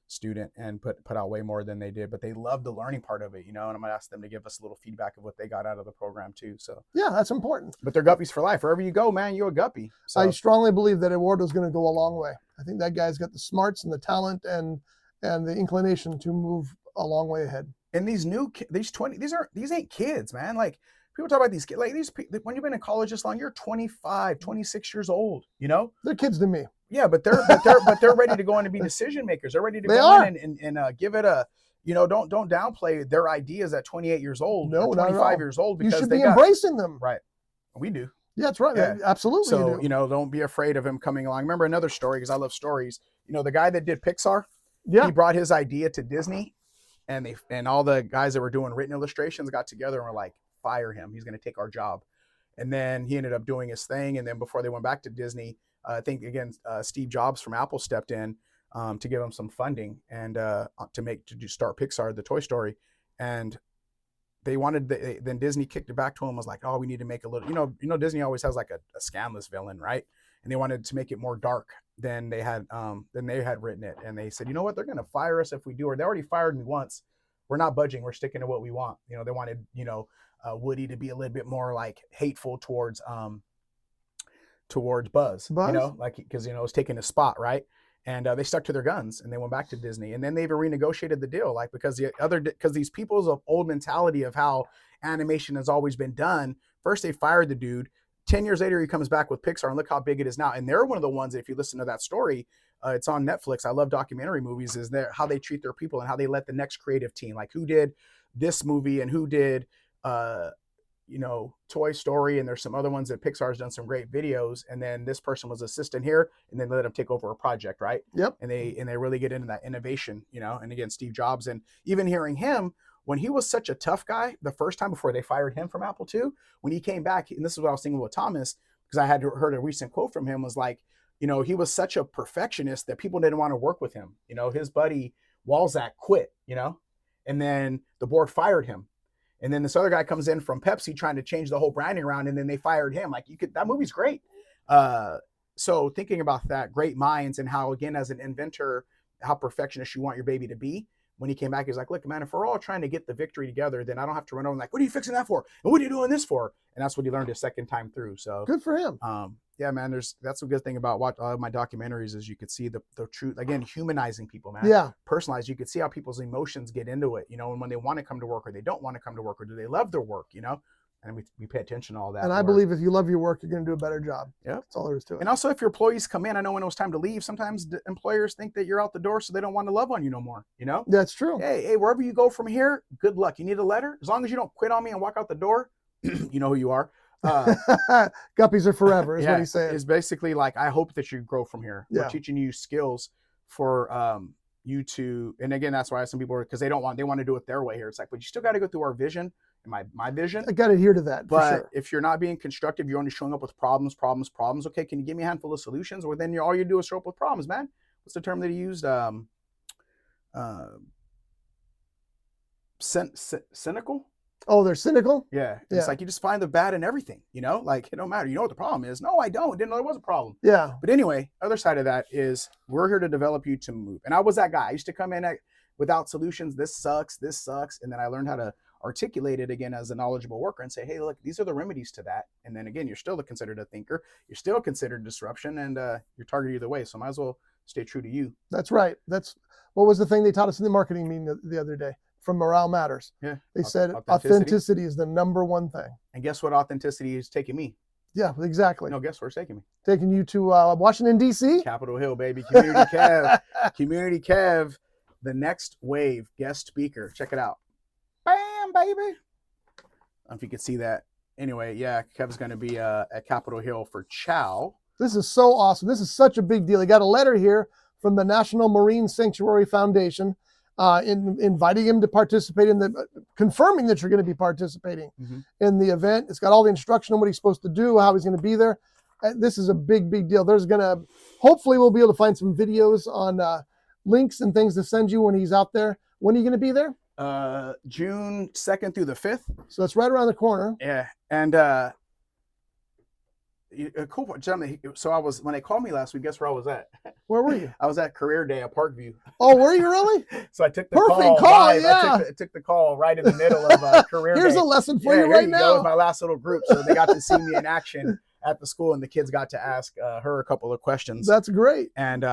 student and put out way more than they did, but they love the learning part of it, you know, and I'm gonna ask them to give us a little feedback of what they got out of the program too. So yeah, that's important. But they're Guppies for life. Wherever you go, man, you're a Guppy. So I strongly believe that Eduardo's going to go a long way. I think that guy's got the smarts and the talent and the inclination to move a long way ahead. And these ain't kids, man. Like people talk about these kids, like when you've been in college this long, you're 25, 26 years old, you know? They're kids to me. Yeah, but they're ready to go in and be decision makers. They're ready to go in and give it a, you know, don't downplay their ideas at 28 years old, no, 25 years old, because you should be embracing them. Right. We do. Yeah, that's right. Yeah. Absolutely. So, you know, don't be afraid of him coming along. Remember another story, because I love stories. You know, the guy that did Pixar, he brought his idea to Disney, and all the guys that were doing written illustrations got together and were like, fire him. He's going to take our job. And then he ended up doing his thing. And then before they went back to Disney, I think again, Steve Jobs from Apple stepped in to give him some funding and to start Pixar, the Toy Story. And they wanted, then Disney kicked it back to him, was like, oh, we need to make a little, you know, Disney always has like a scandalous villain, right? And they wanted to make it more dark than they had written it. And they said, you know what, they're going to fire us if we do, or they already fired me once. We're not budging. We're sticking to what we want. You know, they wanted, Woody to be a little bit more like hateful towards Buzz, you know, like, because, you know, it's taking a spot, right? And they stuck to their guns and they went back to Disney, and then they've renegotiated the deal, like, because these people's old mentality of how animation has always been done. First, they fired the dude. 10 years later, he comes back with Pixar, and look how big it is now. And they're one of the ones that, if you listen to that story, it's on Netflix. I love documentary movies, is there how they treat their people and how they let the next creative team, like who did this movie and who did, Toy Story, and there's some other ones that Pixar's done some great videos, and then this person was assistant here, and then let them take over a project, right? Yep. And they really get into that innovation, you know. And again, Steve Jobs, and even hearing him when he was such a tough guy the first time before they fired him from Apple II, when he came back, and this is what I was thinking with Thomas, because I had heard a recent quote from him, was like, you know, he was such a perfectionist that people didn't want to work with him. You know, his buddy Walzak quit, you know, and then the board fired him. And then this other guy comes in from Pepsi trying to change the whole branding around, and then they fired him. Like, that movie's great. So thinking about that, great minds, and how, again, as an inventor, how perfectionist you want your baby to be. When he came back, he was like, look, man, if we're all trying to get the victory together, then I don't have to run over and like, what are you fixing that for? And what are you doing this for? And that's what he learned his second time through. So good for him. Yeah, man, that's a good thing about my documentaries, is you could see the truth, again, humanizing people, man. Yeah. Personalized. You could see how people's emotions get into it, you know, and when they want to come to work or they don't want to come to work, or do they love their work, you know? And we pay attention to all that. And I believe if you love your work, you're going to do a better job. Yeah. That's all there is to it. And also, if your employees come in, I know when it was time to leave, sometimes the employers think that you're out the door, so they don't want to love on you no more, you know? That's true. Hey, wherever you go from here, good luck. You need a letter? As long as you don't quit on me and walk out the door, you know who you are. Guppies are forever, is what he's saying. It's basically like, I hope that you grow from here. Yeah. We're teaching you skills for you to, and again, that's why some people are, because they want to do it their way here. It's like, but you still got to go through our vision and my vision. I got to adhere to that. But for sure. If you're not being constructive, you're only showing up with problems. Okay, can you give me a handful of solutions? Or then all you do is show up with problems, man. What's the term that he used? Cynical? Oh, they're cynical? Yeah. Yeah. It's like you just find the bad in everything, like it don't matter. You know what the problem is? No, I don't. Didn't know there was a problem. Yeah. But anyway, other side of that is we're here to develop you to move. And I was that guy. I used to come in without solutions. This sucks. And then I learned how to articulate it again as a knowledgeable worker and say, hey, look, these are the remedies to that. And then again, you're still considered a thinker. You're still considered disruption, and you're targeted either way. So might as well stay true to you. That's right. What was the thing they taught us in the marketing meeting the other day from Morale Matters? Yeah. They said authenticity is the number one thing. And guess what authenticity is taking me? Yeah, exactly. No, guess where it's taking me? Taking you to Washington, D.C.? Capitol Hill, baby. Community Kev. Community Kev, the next wave guest speaker. Check it out. Bam, baby. I don't know if you can see that. Anyway, yeah, Kev's going to be at Capitol Hill for Chow. This is so awesome. This is such a big deal. He got a letter here from the National Marine Sanctuary Foundation inviting him to participate confirming that you're going to be participating in the event. It's got all the instruction on what he's supposed to do, how he's going to be there. This is a big, big deal. Hopefully we'll be able to find some videos on links and things to send you when he's out there. When are you going to be there? June 2nd through the 5th. So it's right around the corner. Yeah. And cool part. So when they called me last week, guess where I was at? Where were you? I was at Career Day at Parkview. Oh, were you really? So I took the Perfect call live. yeah. I took the call right in the middle of Career Day. Here's a lesson for you right now. That was my last little group. So they got to see me in action at the school, and the kids got to ask her a couple of questions. That's great. And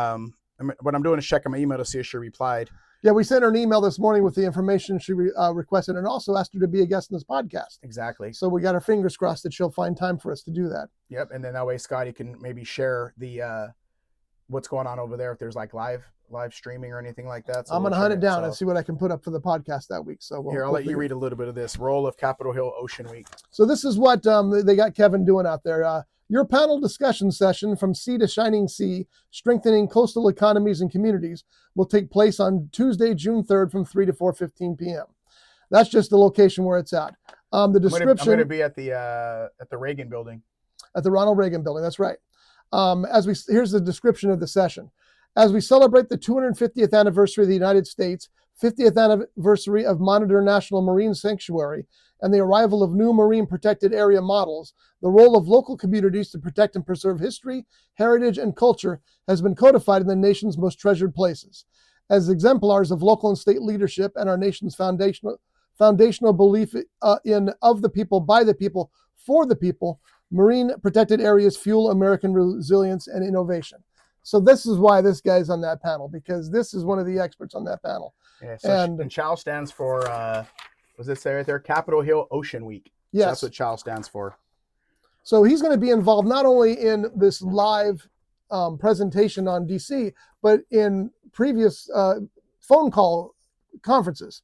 what I'm doing is checking my email to see if she replied. Yeah, we sent her an email this morning with the information she requested, and also asked her to be a guest in this podcast. Exactly. So we got our fingers crossed that she'll find time for us to do that. Yep, and then that way Scotty can maybe share the what's going on over there if there's like live streaming or anything like that. So I'm going to hunt it down and see what I can put up for the podcast that week. So here, I'll let you read a little bit of this. Role of Capitol Hill Ocean Week. So this is what they got Kevin doing out there. Your panel discussion session, From Sea to Shining Sea, Strengthening Coastal Economies and Communities, will take place on Tuesday, June 3rd from 3 to 4:15 p.m. That's just the location where it's at. The description. I'm going to be at the Reagan building. At the Ronald Reagan building, that's right. Here's the description of the session. As we celebrate the 250th anniversary of the United States, 50th anniversary of Monitor National Marine Sanctuary, and the arrival of new marine protected area models, the role of local communities to protect and preserve history, heritage, and culture has been codified in the nation's most treasured places. As exemplars of local and state leadership and our nation's foundational belief in of the people, by the people, for the people, marine protected areas fuel American resilience and innovation. So this is why this guy's on that panel, because this is one of the experts on that panel. Yeah, and CHOW stands for, was it say right there? Capitol Hill Ocean Week. Yes. So that's what CHOW stands for. So he's going to be involved not only in this live presentation on DC, but in previous phone call conferences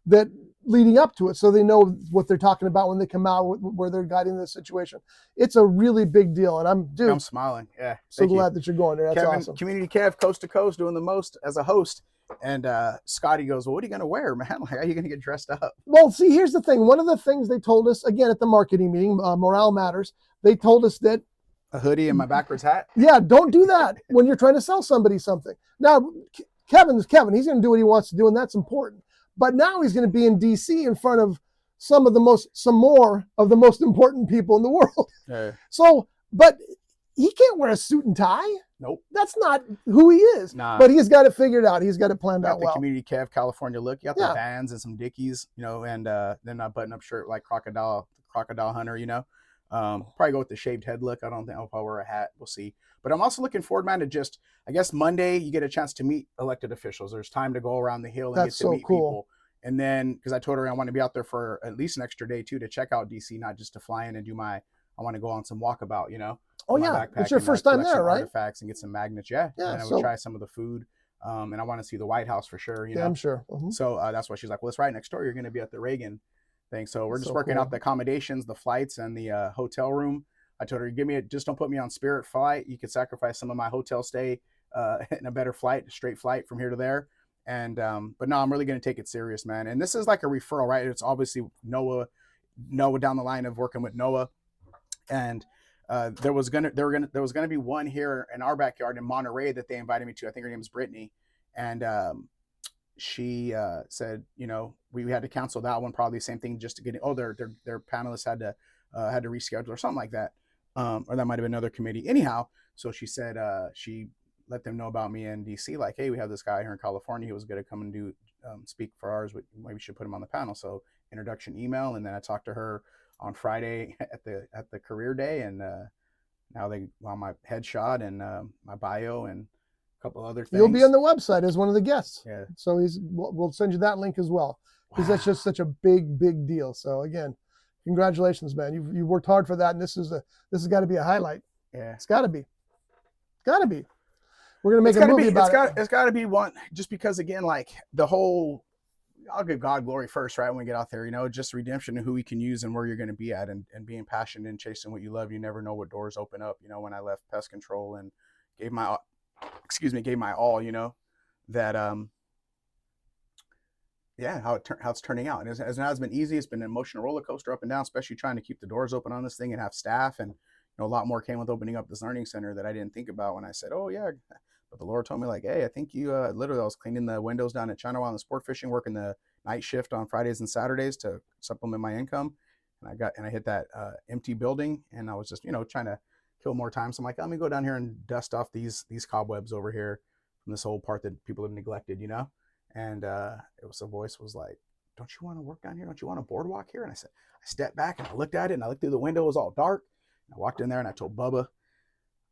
that leading up to it, so they know what they're talking about when they come out, where they're guiding the situation. It's a really big deal, and I'm smiling. Yeah, so glad that you're going there. That's Kevin, awesome. Community Kev, coast to coast, doing the most as a host. And Scotty goes, well, what are you going to wear, man? Like, how are you going to get dressed up? Well, see, here's the thing. One of the things they told us, again, at the marketing meeting, Morale Matters, they told us that a hoodie and my backwards hat. Yeah, don't do that when you're trying to sell somebody something. Now, Kevin's Kevin. He's going to do what he wants to do, and that's important. But now he's going to be in D.C. in front of some more of the most important people in the world. Yeah. So, but he can't wear a suit and tie. Nope. That's not who he is. Nah. But he's got it figured out. He's got it planned out well. The Community Kev California look. You got the Vans and some Dickies, and then a button-up shirt like Crocodile Hunter, Probably go with the shaved head look. I don't think I'll wear a hat. We'll see. But I'm also looking forward, man, to I guess Monday you get a chance to meet elected officials. There's time to go around the Hill and get to meet people. And then, because I told her I want to be out there for at least an extra day too, to check out DC, not just to fly in and I want to go on some walkabout, Oh yeah, it's your first time there, right? Artifacts and get some magnets, yeah. And I would try some of the food, and I want to see the White House for sure, Yeah, I'm sure. So that's why she's like, well, it's right next door. You're going to be at the Reagan thing, so we're just working out the accommodations, the flights, and the hotel room. I told her, just don't put me on Spirit flight. You could sacrifice some of my hotel stay in a better flight, a straight flight from here to there. And but no, I'm really going to take it serious, man. And this is like a referral, right? It's obviously Noah down the line of working with Noah, and there was gonna be one here in our backyard in Monterey that they invited me to. I think her name is Brittany, and she said, we had to cancel that one, probably the same thing, just to get it. Oh, their panelists had to reschedule or something like that. Or that might have been another committee. Anyhow, so she said she let them know about me in DC, like, hey, we have this guy here in California. He was going to come and do speak for ours. Maybe we should put him on the panel. So introduction email, and then I talked to her on Friday at the career day, and now they want my headshot and my bio and a couple other things. You'll be on the website as one of the guests. Yeah. So we'll send you that link as well, because that's just such a big deal. So again, congratulations, man. You worked hard for that, and this has got to be a highlight. Yeah, it's got to be. We're gonna make a movie about it. It's got to be one, just because, again, like the whole, I'll give God glory first, right? When we get out there, just redemption and who we can use and where you're going to be at, and being passionate and chasing what you love. You never know what doors open up. When I left pest control and gave my all, that how it's turning out. And as now, it's been easy. It's been an emotional roller coaster up and down, especially trying to keep the doors open on this thing and have staff. And a lot more came with opening up this learning center that I didn't think about when I said, oh yeah. But the Lord told me, like, hey, I think you literally, I was cleaning the windows down at China Wild and Sportfishing, working the night shift on Fridays and Saturdays to supplement my income. And I hit that empty building, and I was just, trying to kill more time. So I'm like, let me go down here and dust off these cobwebs over here from this whole part that people have neglected, And it was, a voice was like, don't you want to work down here? Don't you want a boardwalk here? And I said, I stepped back and I looked at it, and I looked through the window. It was all dark. And I walked in there and I told Bubba,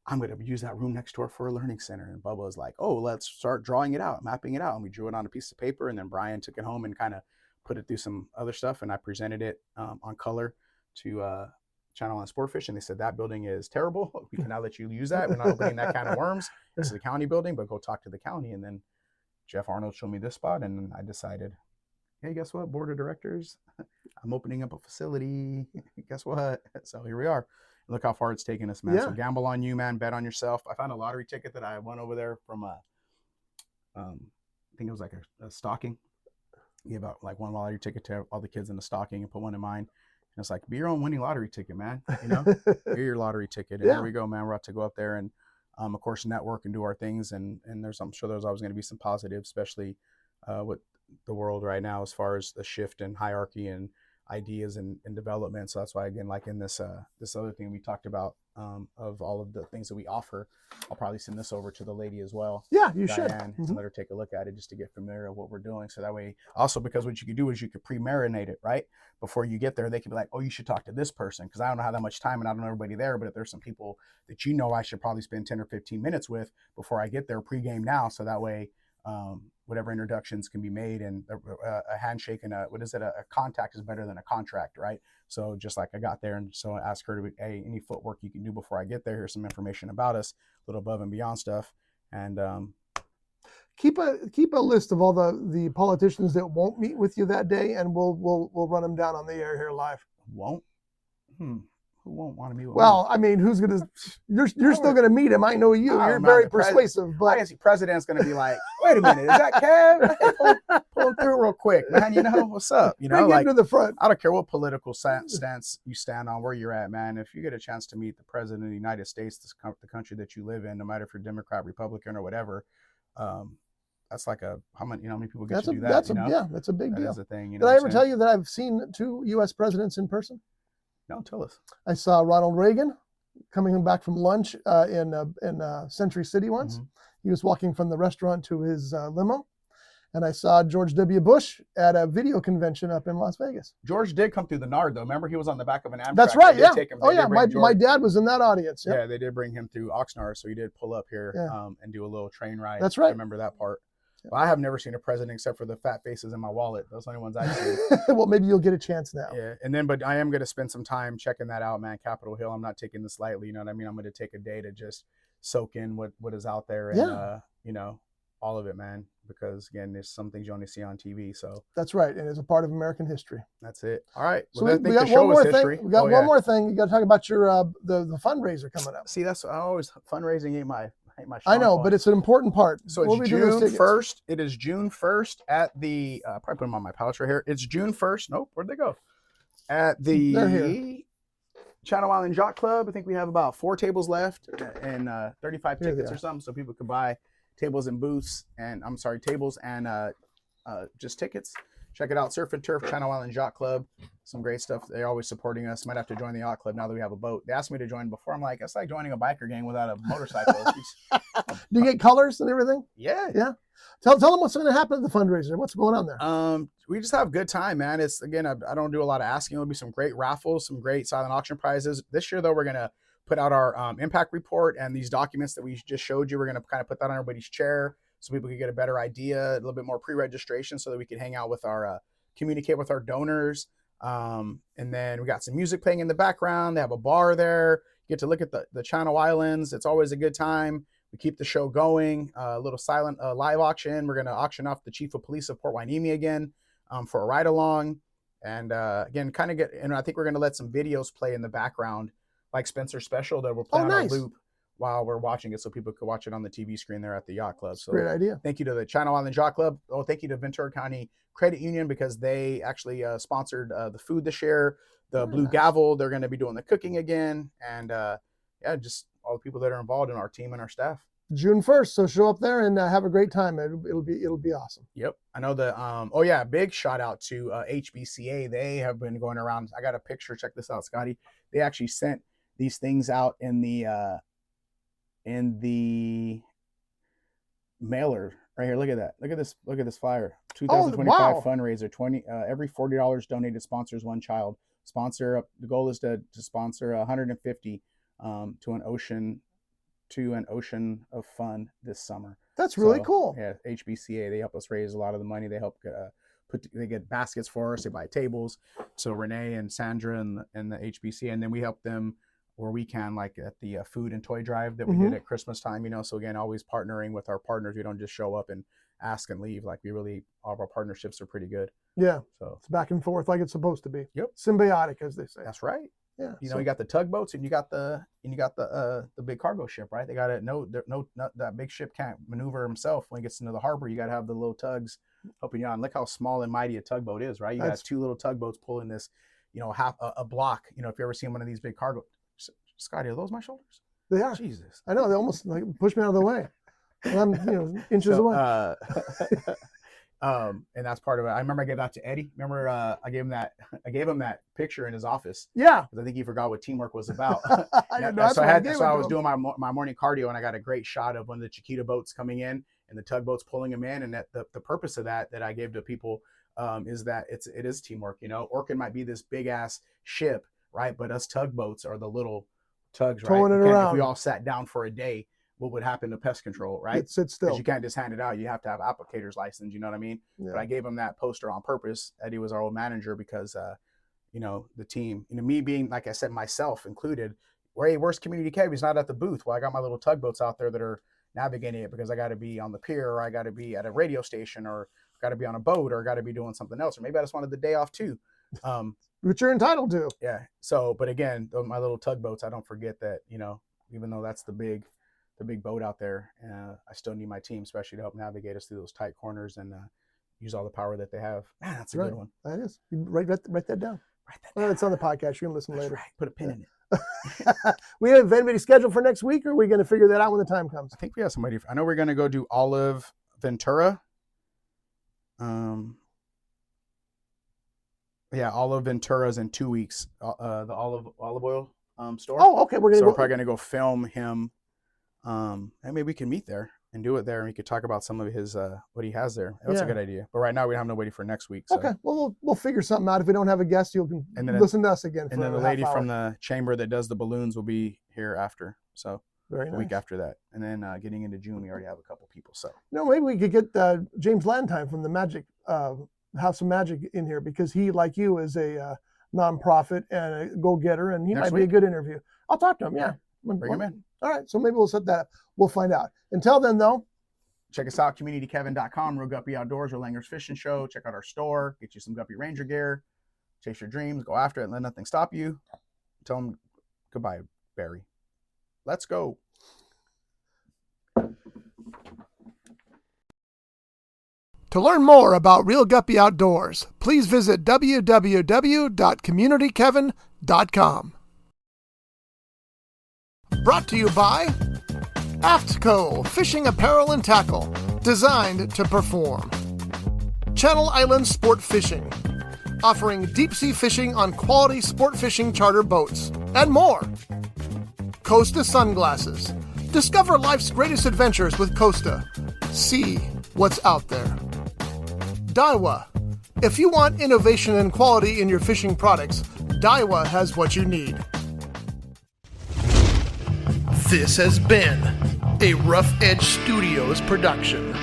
I'm going to use that room next door for a learning center. And Bubba was like, oh, let's start drawing it out, mapping it out. And we drew it on a piece of paper. And then Brian took it home and kind of put it through some other stuff. And I presented it on color to Channel on Sportfish. And they said, that building is terrible. We can now let you use that. We're not opening that kind of worms. This is the county building, but go talk to the county. And then Jeff Arnold showed me this spot. And I decided, hey, guess what? Board of directors, I'm opening up a facility. Guess what? So here we are. Look how far it's taken us, man. Yeah. So gamble on you, man. Bet on yourself. I found a lottery ticket that I went over there from I think it was like a stocking. You gave out like one lottery ticket to all the kids in the stocking and put one in mine. And it's like, be your own winning lottery ticket, man. Be your lottery ticket. And Here we go, man. We're about to go up there and, of course, network and do our things. And I'm sure there's always going to be some positive, especially with the world right now, as far as the shift in hierarchy and ideas and development. So that's why, again, like in this other thing we talked about, of all of the things that we offer, I'll probably send this over to the lady as well. Yeah, you Diane, should. And let her take a look at it, just to get familiar with what we're doing. So that way, also, because what you could do is you could pre-marinate it, right? Before you get there, they could be like, oh, you should talk to this person, because I don't know how that much time and I don't know everybody there, but if there's some people that I should probably spend 10 or 15 minutes with before I get there, pre-game now. So that way, whatever introductions can be made, and a handshake and a contact is better than a contract, right? So just like I got there, and so I asked her to, hey, any footwork you can do before I get there, here's some information about us, a little above and beyond stuff. And keep a list of all the politicians that won't meet with you that day, and we'll run them down on the air here live. Won't? Who won't want to meet with Well, me? I mean, who's gonna? You're still gonna meet him. I know you. You're very persuasive. But I guess the president's gonna be like, wait a minute, is that Kev? Pull him through real quick, man. What's up? Bring him to the front. I don't care what political stance you stand on, where you're at, man. If you get a chance to meet the president of the United States, the country that you live in, no matter if you're Democrat, Republican, or whatever, that's like how many people get to do that? That's a big deal. That's a thing. Did I ever tell you that I've seen 2 U.S. presidents in person? No, tell us. I saw Ronald Reagan coming back from lunch in Century City once. Mm-hmm. He was walking from the restaurant to his limo. And I saw George W. Bush at a video convention up in Las Vegas. George did come through the Nard, though. Remember, he was on the back of an Amtrak. That's right, yeah. My dad was in that audience. Yep. Yeah, they did bring him through Oxnard, so he did pull up here and do a little train ride. That's right. I remember that part. Well, I have never seen a president except for the fat faces in my wallet. Those are the only ones I've seen. Well, maybe you'll get a chance now. Yeah, and then, but I am going to spend some time checking that out, man. Capitol Hill. I'm not taking this lightly. You know what I mean? I'm going to take a day to just soak in what is out there, and all of it, man. Because again, there's some things you only see on TV. So that's right, and it's a part of American history. That's it. All right. So we got one more thing. We got one more thing. You got to talk about your the fundraiser coming up. See, that's fundraising ain't my. I know, but it's an important part. So it's June 1st. It is June 1st at the, probably put them on my pouch right here. It's June 1st. Nope, where'd they go? At the Channel Island Yacht Club. I think we have about 4 tables left and 35 tickets or something. So people could buy tables and booths tables and just tickets. Check it out. Surf and Turf, Channel Island Yacht Club. Some great stuff. They're always supporting us. Might have to join the yacht club now that we have a boat. They asked me to join before. I'm like, it's like joining a biker gang without a motorcycle. Do you get colors and everything? Yeah. Yeah. Tell them what's going to happen at the fundraiser. What's going on there? We just have a good time, man. It's, again, I don't do a lot of asking. There'll be some great raffles, some great silent auction prizes. This year, though, we're going to put out our impact report and these documents that we just showed you. We're going to kind of put that on everybody's chair so people can get a better idea, a little bit more pre-registration so that we can hang out with our, communicate with our donors. And then we got some music playing in the background. They have a bar there. You get to look at the Channel Islands. It's always a good time. We keep the show going. A little silent live auction. We're going to auction off the Chief of Police of Port Hueneme again for a ride along. And again, kind of and I think we're going to let some videos play in the background, like Spencer's special that we're playing on a loop while we're watching it, so people could watch it on the TV screen there at the yacht club. So great idea. Thank you to the Channel Island Yacht Club. Oh, thank you to Ventura County Credit Union because they actually sponsored the food this year. The Blue Gavel, they're going to be doing the cooking again, and yeah, just all the people that are involved in our team and our staff. June 1st, so show up there and have a great time. It'll be awesome. Yep, I know the oh yeah, big shout out to HBCA. They have been going around. I got a picture. Check this out, Scotty. They actually sent these things out in the mailer right here. Look at that. Look at this flyer. 2025 fundraiser. Every $40 donated sponsors one child. The goal is to sponsor 150 to an ocean of fun this summer. That's really cool. Yeah, HBCA, they help us raise a lot of the money. They help they get baskets for us. They buy tables. So Renee and Sandra and the HBCA, and then we help them where we can, like at the food and toy drive that we did at Christmas time, So again, always partnering with our partners. We don't just show up and ask and leave. Like all of our partnerships are pretty good. Yeah. So it's back and forth like it's supposed to be. Yep. Symbiotic, as they say. That's right. Yeah. You got the tugboats and you got the big cargo ship, right? They got to that big ship can't maneuver himself when it gets into the harbor. You got to have the little tugs helping you on. Look how small and mighty a tugboat is, right? You got two little tugboats pulling this, half a block. If you ever seen one of these big cargo, Scotty, are those my shoulders? They are. Jesus. I know. They almost push me out of the way. Well, I'm inches away. And that's part of it. I remember I gave that to Eddie. Remember I gave him that picture in his office. Yeah. Because I think he forgot what teamwork was about. I was doing my morning cardio and I got a great shot of one of the Chiquita boats coming in and the tugboats pulling him in. And that the purpose of that I gave to people is that it is teamwork. Orkin might be this big ass ship, right? But us tugboats are the little tugs, right? Towing it around. If we all sat down for a day, what would happen to pest control, right? It sits still. Because you can't just hand it out. You have to have applicator's license. You know what I mean? Yeah. But I gave him that poster on purpose. Eddie was our old manager because, the team, me being, like I said, myself included, where's Community Kev? He's not at the booth. Well, I got my little tugboats out there that are navigating it because I got to be on the pier or I got to be at a radio station or got to be on a boat or got to be doing something else. Or maybe I just wanted the day off too. Which you're entitled to. Yeah. So, but again, my little tugboats, I don't forget that, even though that's the big boat out there, I still need my team, especially to help navigate us through those tight corners and use all the power that they have. Man, that's a good one. That is. You write that down. Write that down. Well, it's on the podcast. You can listen later. Right. Put a pin in it. We have anybody scheduled for next week, or are we going to figure that out when the time comes? I think we have somebody. I know we're going to go do Olive Ventura. Yeah, Olive Ventura's in 2 weeks. The olive oil store. Oh, okay. We're probably going to go film him. And maybe we can meet there and do it there, and we could talk about some of his what he has there. That's a good idea. But right now we don't have nobody for next week. So. Okay. Well, we'll figure something out. If we don't have a guest, you can listen to us again. And then the lady from the chamber that does the balloons will be here after. So very nice. Week after that, and then getting into June, we already have a couple people. So maybe we could get James Landtime from the Magic House of Magic in here because he, like you, is a nonprofit and a go-getter, and he might be a good interview. I'll talk to him. Yeah. Bring him in. All right, so maybe we'll set that up. We'll find out. Until then, though, check us out, communitykevin.com, Real Guppy Outdoors, or Langer's Fishing Show. Check out our store. Get you some Guppy Ranger gear. Chase your dreams. Go after it and let nothing stop you. Tell them goodbye, Barry. Let's go. To learn more about Real Guppy Outdoors, please visit www.communitykevin.com. Brought to you by AFTCO Fishing Apparel and Tackle, designed to perform. Channel Island Sport Fishing, offering deep-sea fishing on quality sport fishing charter boats, and more. Costa Sunglasses. Discover life's greatest adventures with Costa. See what's out there. Daiwa. If you want innovation and quality in your fishing products, Daiwa has what you need. This has been a Rough Edge Studios production.